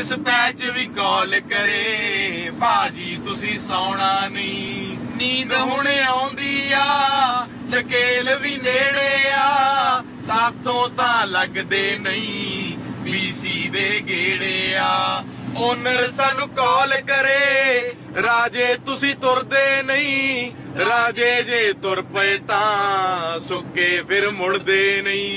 Dispatch ਵੀ ਕਾਲ ਕਰੇ, ਭਾਜੀ ਤੁਸੀਂ ਸੌਣਾ ਨਹੀਂ। ਨੀਂਦ ਹੁਣ ਆਉਂਦੀ ਆ, ਸਕੇਲ ਵੀ ਨੇੜੇ ਆ, ਸਾਥੋਂ ਤਾਂ ਲੱਗਦੇ ਨਹੀਂ ਪੀਸੀ ਦੇ ਗੇੜੇ ਆ। ਓਨਰ ਸਾਨੂੰ ਕਾਲ ਕਰੇ, ਰਾਜੇ ਤੁਸੀਂ ਤੁਰਦੇ ਨਹੀਂ, ਰਾਜੇ ਜੇ ਤੁਰ ਪਏ ਤਾਂ ਸੁੱਕੇ ਫਿਰ ਮੁੜਦੇ ਨਹੀਂ।